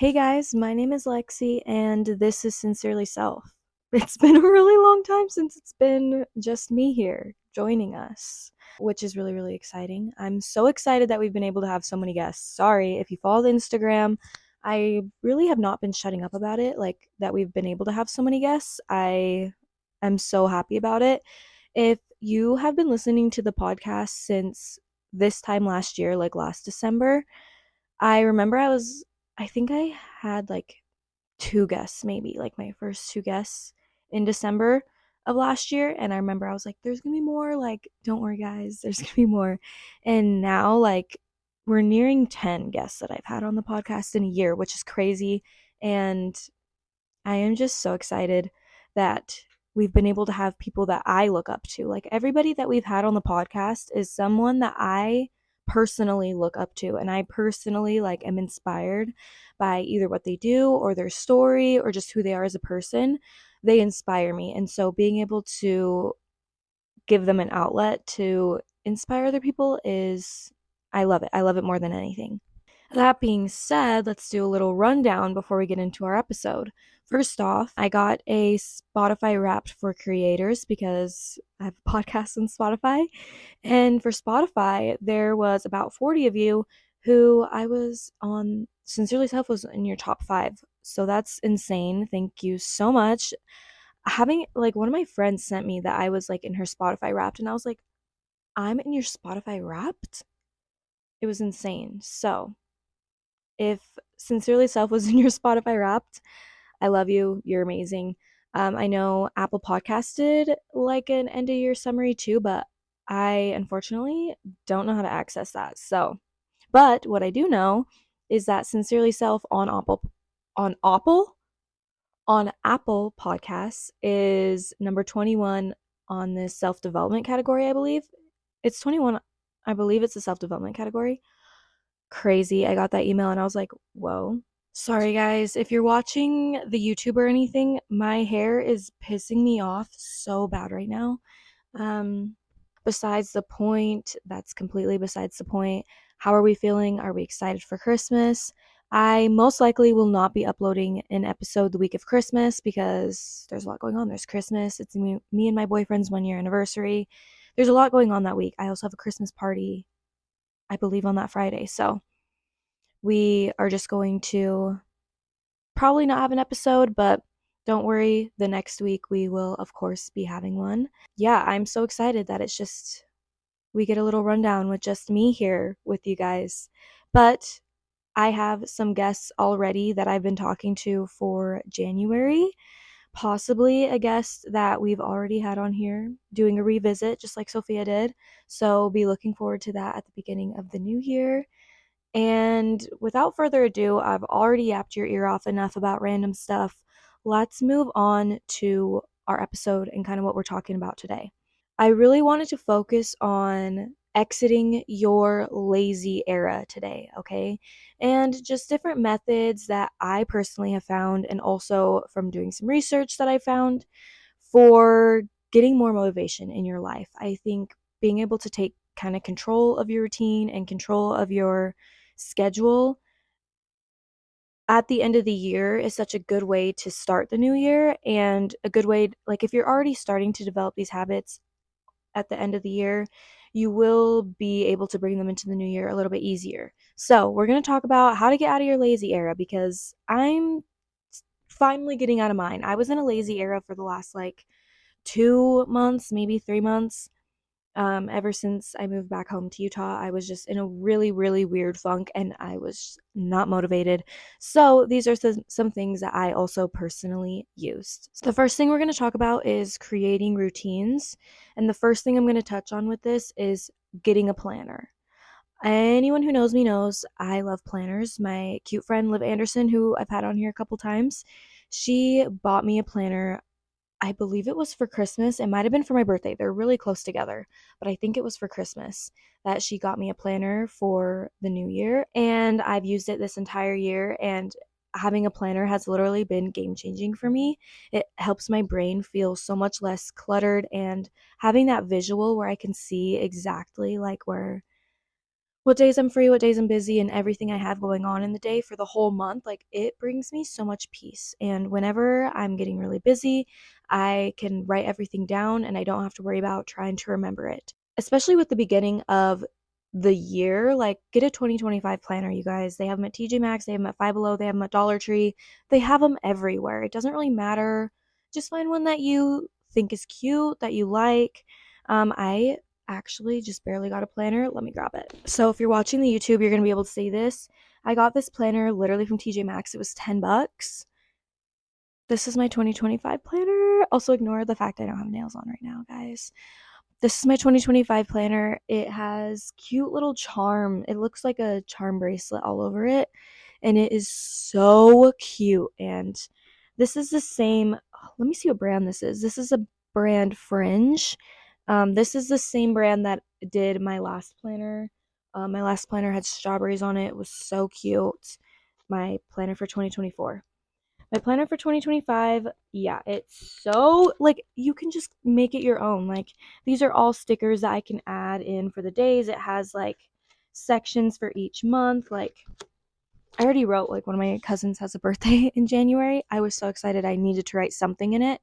Hey guys, my name is Lexi, and this is Sincerely Self. It's been a really long time since it's been just me here joining us, which is really, really exciting. I'm so excited that we've been able to have so many guests. Sorry, if you follow the Instagram, I really have not been shutting up about it, like that we've been able to have so many guests. I am so happy about it. If you have been listening to the podcast since this time last year, like last December, I remember I think I had like two guests, maybe like my first two guests in December of last year. And I remember I was like, there's gonna be more. Like, don't worry, guys, there's gonna be more. And now, like, we're nearing 10 guests that I've had on the podcast in a year, which is crazy. And I am just so excited that we've been able to have people that I look up to. Like everybody that we've had on the podcast is someone that I personally look up to, and I personally like am inspired by either what they do or their story or just who they are as a person. They inspire me. And so being able to give them an outlet to inspire other people is I love it. I love it more than anything. That being said, let's do a little rundown before we get into our episode. First off, I got a Spotify Wrapped for creators because I have a podcast on Spotify. And for Spotify, there was about 40 of you who I was on, Sincerely Self was in your top five. So that's insane. Thank you so much. Having, like, one of my friends sent me that I was, like, in her Spotify Wrapped, and I was like, I'm in your Spotify Wrapped? It was insane. So if Sincerely Self was in your Spotify Wrapped, I love you. You're amazing. I know Apple Podcast did like an end of year summary too, but I unfortunately don't know how to access that. So, but what I do know is that Sincerely Self on Apple, on Apple Podcasts is number 21 on this self development category, I believe. It's 21. I believe it's a self development category. Crazy. I got that email and I was like, whoa. Sorry, guys. If you're watching the YouTube or anything, my hair is pissing me off so bad right now. Um, Besides the point, that's completely besides the point. How are we feeling? Are we excited for Christmas? I most likely will not be uploading an episode the week of Christmas because there's a lot going on. There's Christmas. It's me and my boyfriend's 1 year anniversary. There's a lot going on that week. I also have a Christmas party, I believe, on that Friday. So we are just going to probably not have an episode, but don't worry, the next week we will, of course, be having one. Yeah, I'm so excited that it's just, we get a little rundown with just me here with you guys. But I have some guests already that I've been talking to for January, possibly a guest that we've already had on here doing a revisit, just like Sophia did. So be looking forward to that at the beginning of the new year. And without further ado, I've already yapped your ear off enough about random stuff. Let's move on to our episode and kind of what we're talking about today. I really wanted to focus on exiting your lazy era today, okay? And just different methods that I personally have found, and also from doing some research that I found for getting more motivation in your life. I think being able to take kind of control of your routine and control of your schedule at the end of the year is such a good way to start the new year, and a good way, like, if you're already starting to develop these habits at the end of the year, you will be able to bring them into the new year a little bit easier. So we're going to talk about how to get out of your lazy era, because I'm finally getting out of mine. I was in a lazy era for the last like 2 months, maybe 3 months. Ever since I moved back home to Utah, I was just in a really, really weird funk and I was not motivated. So these are some things that I also personally used. So the first thing we're going to talk about is creating routines. And the first thing I'm going to touch on with this is getting a planner. Anyone who knows me knows I love planners. My cute friend Liv Anderson, who I've had on here a couple times, she bought me a planner. I believe it was for Christmas. It might have been for my birthday. They're really close together, but I think it was for Christmas that she got me a planner for the new year. And I've used it this entire year. And having a planner has literally been game changing for me. It helps my brain feel so much less cluttered, and having that visual where I can see exactly like what days I'm free, what days I'm busy, and everything I have going on in the day for the whole month. Like, it brings me so much peace. And whenever I'm getting really busy, I can write everything down and I don't have to worry about trying to remember it. Especially with the beginning of the year, like, get a 2025 planner, you guys. They have them at TJ Maxx, they have them at Five Below, they have them at Dollar Tree. They have them everywhere. It doesn't really matter. Just find one that you think is cute, that you like. I actually just barely got a planner. Let me grab it. So if you're watching the YouTube, you're going to be able to see this. I got this planner literally from TJ Maxx. It was 10 bucks. This is my 2025 planner. Also ignore the fact I don't have nails on right now, guys. This is my 2025 planner. It has cute little charm. It looks like a charm bracelet all over it. And it is so cute. And this is the same. Let me see what brand this is. This is a brand Fringe. This is the same brand that did my last planner. My last planner had strawberries on it. It was so cute. My planner for 2024. My planner for 2025, yeah, it's so, like, you can just make it your own. Like, these are all stickers that I can add in for the days. It has, like, sections for each month. Like, I already wrote, like, one of my cousins has a birthday in January. I was so excited I needed to write something in it.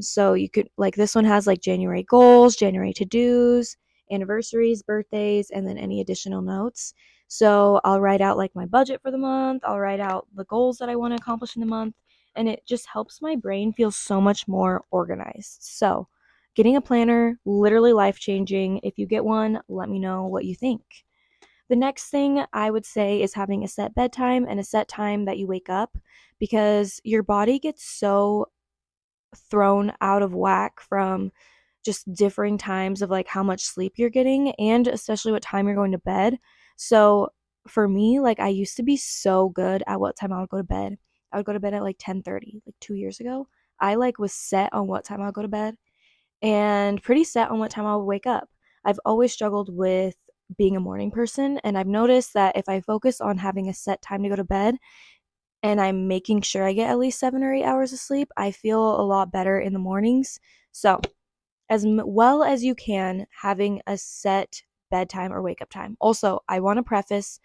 So you could, like, this one has like January goals, January to-dos, anniversaries, birthdays, and then any additional notes. So I'll write out like my budget for the month, I'll write out the goals that I want to accomplish in the month, and it just helps my brain feel so much more organized. So getting a planner, literally life-changing. If you get one, let me know what you think. The next thing I would say is having a set bedtime and a set time that you wake up, because your body gets so thrown out of whack from just differing times of like how much sleep you're getting and especially what time you're going to bed. So for me, like, I used to be so good at what time I would go to bed. I would go to bed at like 10:30, like 2 years ago. I like was set on what time I would go to bed and pretty set on what time I would wake up. I've always struggled with being a morning person, and I've noticed that if I focus on having a set time to go to bed, and I'm making sure I get at least 7 or 8 hours of sleep, I feel a lot better in the mornings. So, as well as you can, having a set bedtime or wake up time. Also, I want to preface,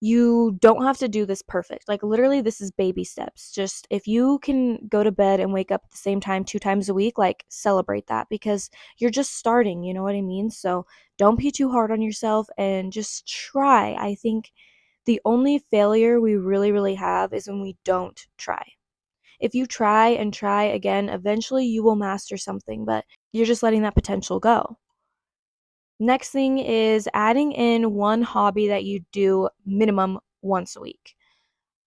you don't have to do this perfect. Like, literally, this is baby steps. Just if you can go to bed and wake up at the same time 2 times a week, like, celebrate that because you're just starting, you know what I mean? So, don't be too hard on yourself and just try. I think the only failure we really, really have is when we don't try. If you try and try again, eventually you will master something, but you're just letting that potential go. Next thing is adding in one hobby that you do minimum once a week.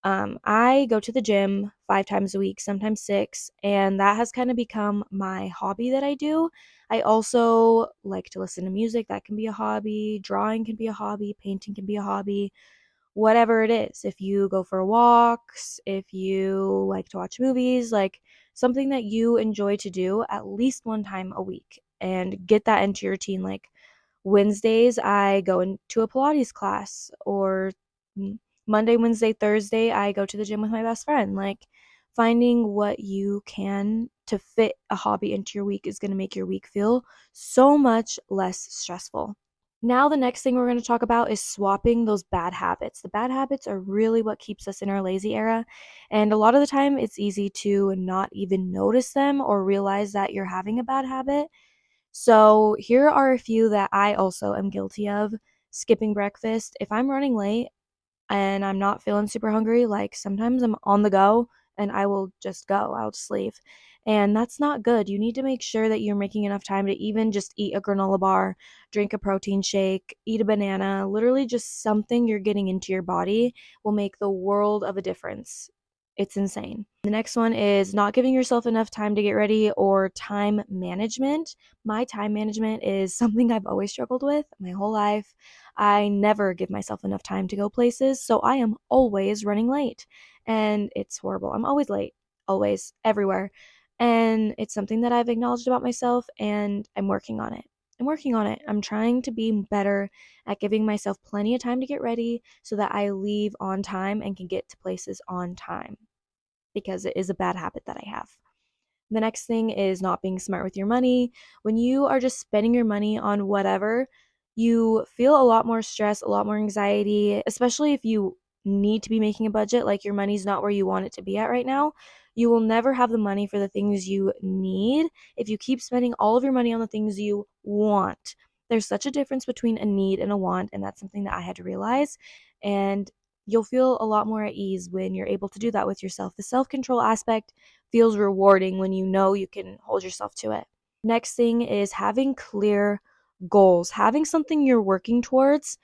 I go to the gym 5 times a week, sometimes six, and that has kind of become my hobby that I do. I also like to listen to music. That can be a hobby. Drawing can be a hobby. Painting can be a hobby, whatever it is. If you go for walks, if you like to watch movies, like something that you enjoy to do at least one time a week and get that into your routine. Like Wednesdays, I go into a Pilates class, or Monday, Wednesday, Thursday, I go to the gym with my best friend. Like, finding what you can to fit a hobby into your week is going to make your week feel so much less stressful. Now, the next thing we're going to talk about is swapping those bad habits. The bad habits are really what keeps us in our lazy era. And a lot of the time, it's easy to not even notice them or realize that you're having a bad habit. So, here are a few that I also am guilty of. Skipping breakfast. If I'm running late and I'm not feeling super hungry, like, sometimes I'm on the go and I will just go. I'll just leave. And that's not good. You need to make sure that you're making enough time to even just eat a granola bar, drink a protein shake, eat a banana. Literally, just something you're getting into your body will make the world of a difference. It's insane. The next one is not giving yourself enough time to get ready or time management. My time management is something I've always struggled with my whole life. I never give myself enough time to go places, so I am always running late. And it's horrible. I'm always late, always, everywhere. And it's something that I've acknowledged about myself, and I'm working on it. I'm working on it. I'm trying to be better at giving myself plenty of time to get ready so that I leave on time and can get to places on time, because it is a bad habit that I have. The next thing is not being smart with your money. When you are just spending your money on whatever, you feel a lot more stress, a lot more anxiety, especially if you need to be making a budget, like your money's not where you want it to be at right now. You will never have the money for the things you need if you keep spending all of your money on the things you want. There's such a difference between a need and a want, and that's something that I had to realize. And you'll feel a lot more at ease when you're able to do that with yourself. The self control aspect feels rewarding when you know you can hold yourself to it. Next thing is having clear goals. Having something you're working towards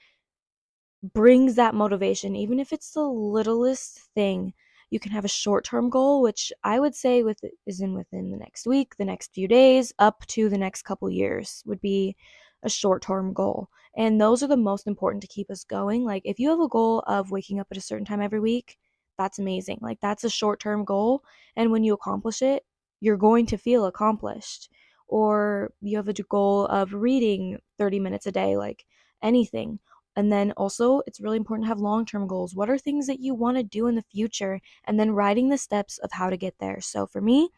brings that motivation, even if it's the littlest thing. You can have a short-term goal, which I would say within the next week, the next few days, up to the next couple years would be a short-term goal. And those are the most important to keep us going. Like if you have a goal of waking up at a certain time every week, that's amazing. Like that's a short-term goal, and when you accomplish it, you're going to feel accomplished. Or you have a goal of reading 30 minutes a day, like anything. And then also, it's really important to have long term goals. What are things that you want to do in the future? And then writing the steps of how to get there. So for me,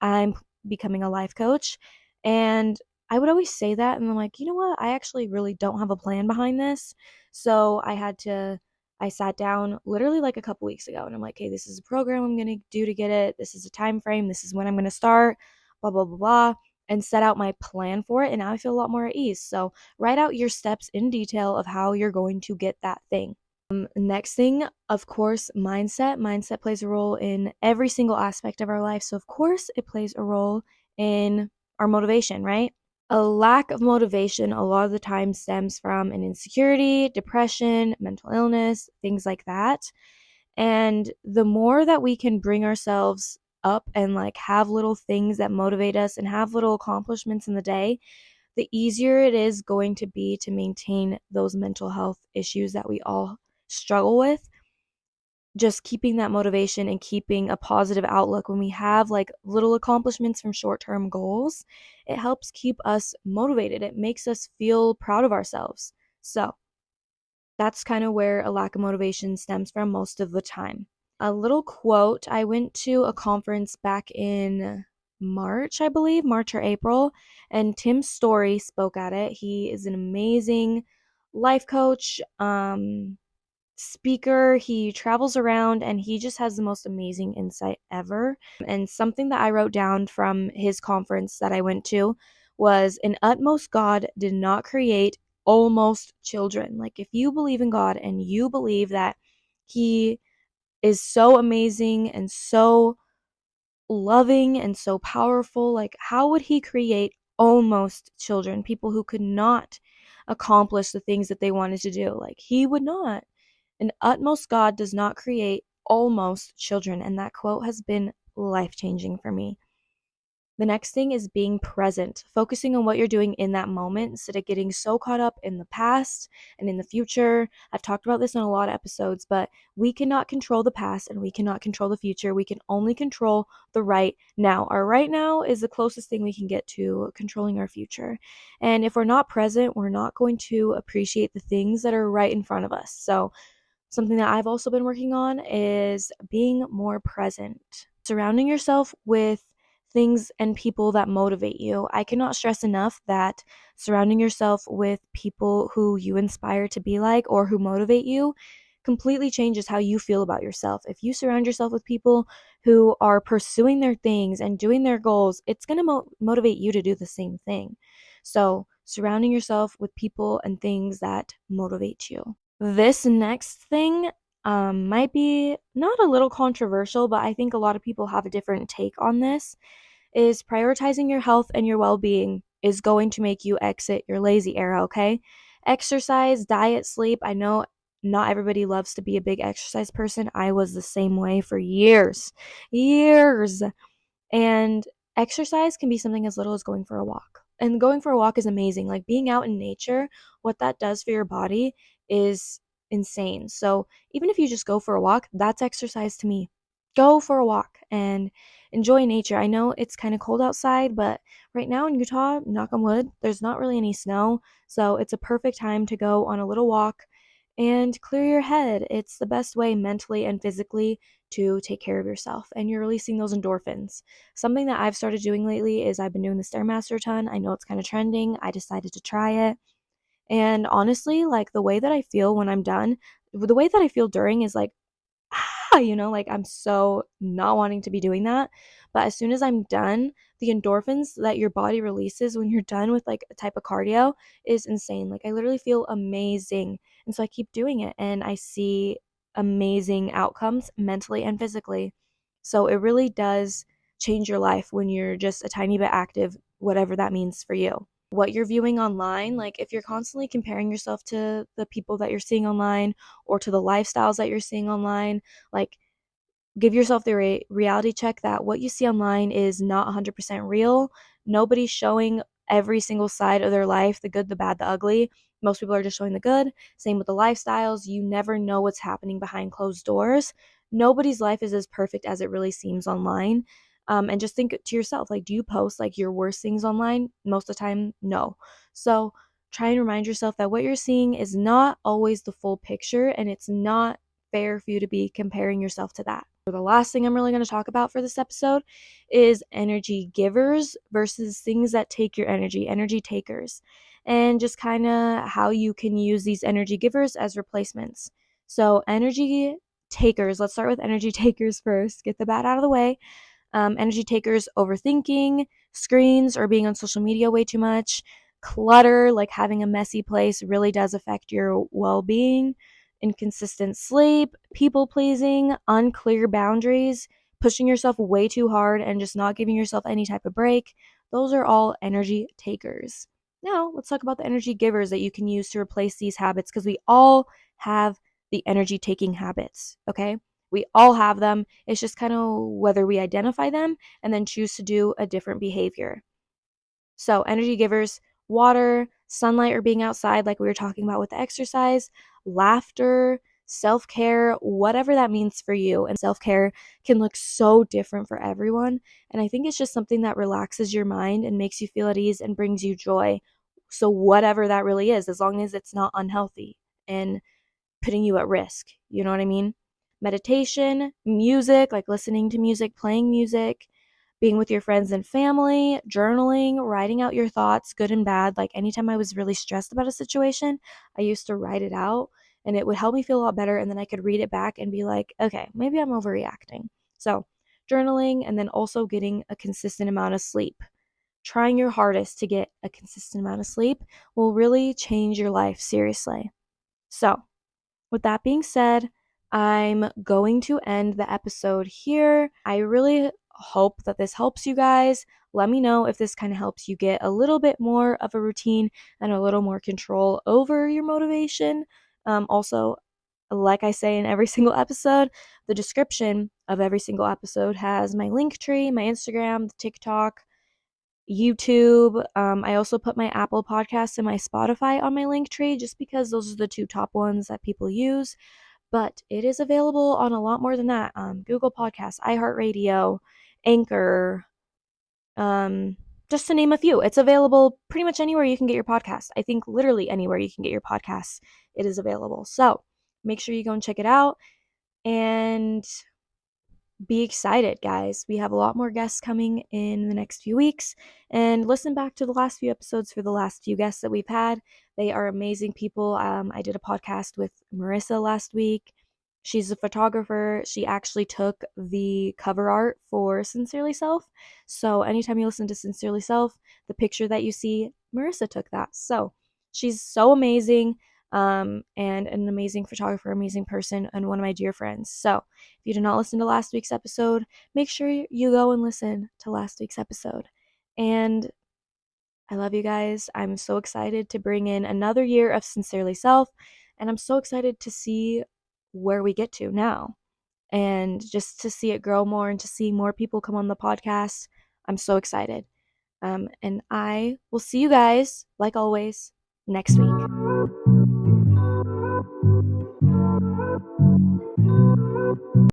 I'm becoming a life coach. And I would always say that. And I'm like, you know what? I actually really don't have a plan behind this. So I sat down literally like a couple weeks ago and I'm like, hey, this is a program I'm going to do to get it. This is a time frame. This is when I'm going to start, blah, blah, blah, blah. And set out my plan for it. And now I feel a lot more at ease. So write out your steps in detail of how you're going to get that thing. Next thing, of course, mindset. Mindset plays a role in every single aspect of our life. So, of course, it plays a role in our motivation, right? A lack of motivation a lot of the time stems from an insecurity, depression, mental illness, things like that. And the more that we can bring ourselves up and like have little things that motivate us and have little accomplishments in the day, the easier it is going to be to maintain those mental health issues that we all struggle with. Just keeping that motivation and keeping a positive outlook when we have like little accomplishments from short-term goals, it helps keep us motivated. It makes us feel proud of ourselves. So that's kind of where a lack of motivation stems from most of the time. A little quote: I went to a conference back in March, I believe, March or April, and Tim Story spoke at it. He is an amazing life coach, speaker. He travels around and he just has the most amazing insight ever. And something that I wrote down from his conference that I went to was, an utmost God did not create almost children. Like if you believe in God and you believe that he is so amazing and so loving and so powerful, like how would he create almost children, people who could not accomplish the things that they wanted to do? Like he would not. An utmost God does not create almost children. And that quote has been life changing for me. The next thing is being present, focusing on what you're doing in that moment instead of getting so caught up in the past and in the future. I've talked about this on a lot of episodes, but we cannot control the past and we cannot control the future. We can only control the right now. Our right now is the closest thing we can get to controlling our future. And if we're not present, we're not going to appreciate the things that are right in front of us. So something that I've also been working on is being more present, surrounding yourself with things and people that motivate you. I cannot stress enough that surrounding yourself with people who you inspire to be like or who motivate you completely changes how you feel about yourself. If you surround yourself with people who are pursuing their things and doing their goals, it's going to motivate you to do the same thing. So, surrounding yourself with people and things that motivate you. This next thing might be not a little controversial, but I think a lot of people have a different take on this. Is prioritizing your health and your well-being is going to make you exit your lazy era, okay? Exercise, diet, sleep. I know not everybody loves to be a big exercise person. I was the same way for years. Years. And exercise can be something as little as going for a walk. And going for a walk is amazing. Like being out in nature, what that does for your body is insane. So even if you just go for a walk, that's exercise to me. Go for a walk and enjoy nature. I know it's kind of cold outside, but right now in Utah, knock on wood, there's not really any snow. So it's a perfect time to go on a little walk and clear your head. It's the best way mentally and physically to take care of yourself, and you're releasing those endorphins. Something that I've started doing lately is I've been doing the Stairmaster a ton. I know it's kind of trending. I decided to try it. And honestly, like the way that I feel when I'm done, the way that I feel during is like, like I'm so not wanting to be doing that. But as soon as I'm done, the endorphins that your body releases when you're done with like a type of cardio is insane. Like I literally feel amazing. And so I keep doing it and I see amazing outcomes mentally and physically. So it really does change your life when you're just a tiny bit active, whatever that means for you. What you're viewing online, like if you're constantly comparing yourself to the people that you're seeing online or to the lifestyles that you're seeing online, like give yourself the reality check that what you see online is not 100% real. Nobody's showing every single side of their life, the good, the bad, the ugly. Most people are just showing the good. Same with the lifestyles. You never know what's happening behind closed doors. Nobody's life is as perfect as it really seems online. And just think to yourself, like, do you post like your worst things online? Most of the time, no. So try and remind yourself that what you're seeing is not always the full picture and it's not fair for you to be comparing yourself to that. The last thing I'm really going to talk about for this episode is energy givers versus things that take your energy, energy takers, and just kind of how you can use these energy givers as replacements. So, energy takers, let's start with energy takers first, get the bad out of the way. Energy takers, overthinking, screens, or being on social media way too much. Clutter, like having a messy place, really does affect your well being. Inconsistent sleep, people pleasing, unclear boundaries, pushing yourself way too hard, and just not giving yourself any type of break. Those are all energy takers. Now, let's talk about the energy givers that you can use to replace these habits because we all have the energy taking habits, okay? We all have them. It's just kind of whether we identify them and then choose to do a different behavior. So, energy givers, water, sunlight, or being outside, like we were talking about with the exercise, laughter, self care, whatever that means for you. And self care can look so different for everyone. And I think it's just something that relaxes your mind and makes you feel at ease and brings you joy. So, whatever that really is, as long as it's not unhealthy and putting you at risk. You know what I mean? Meditation, music, like listening to music, playing music, being with your friends and family, journaling, writing out your thoughts, good and bad. Like anytime I was really stressed about a situation, I used to write it out and it would help me feel a lot better. And then I could read it back and be like, okay, maybe I'm overreacting. So, journaling and then also getting a consistent amount of sleep. Trying your hardest to get a consistent amount of sleep will really change your life, seriously. So, with that being said, I'm going to end the episode here. I really hope that this helps you guys. Let me know if this kind of helps you get a little bit more of a routine and a little more control over your motivation. Also, like I say in every single episode, the description of every single episode has my link tree, my Instagram, TikTok, YouTube. I also put my Apple Podcasts and my Spotify on my link tree just because those are the two top ones that people use. But it is available on a lot more than that. Google Podcasts, iHeartRadio, Anchor, just to name a few. It's available pretty much anywhere you can get your podcasts. I think literally anywhere you can get your podcasts, it is available. So make sure you go and check it out. And be excited, guys. We have a lot more guests coming in the next few weeks. And listen back to the last few episodes for the last few guests that we've had. They are amazing people. I did a podcast with Marissa last week. She's a photographer. She actually took the cover art for Sincerely Self. So anytime you listen to Sincerely Self, the picture that you see, Marissa took that. So she's so amazing, and an amazing photographer, amazing person, and one of my dear friends. So if you did not listen to last week's episode, make sure you go and listen to last week's episode. And I love you guys. I'm so excited to bring in another year of Sincerely Self, and I'm so excited to see where we get to now and just to see it grow more and to see more people come on the podcast. I'm so excited. And I will see you guys, like always, next week.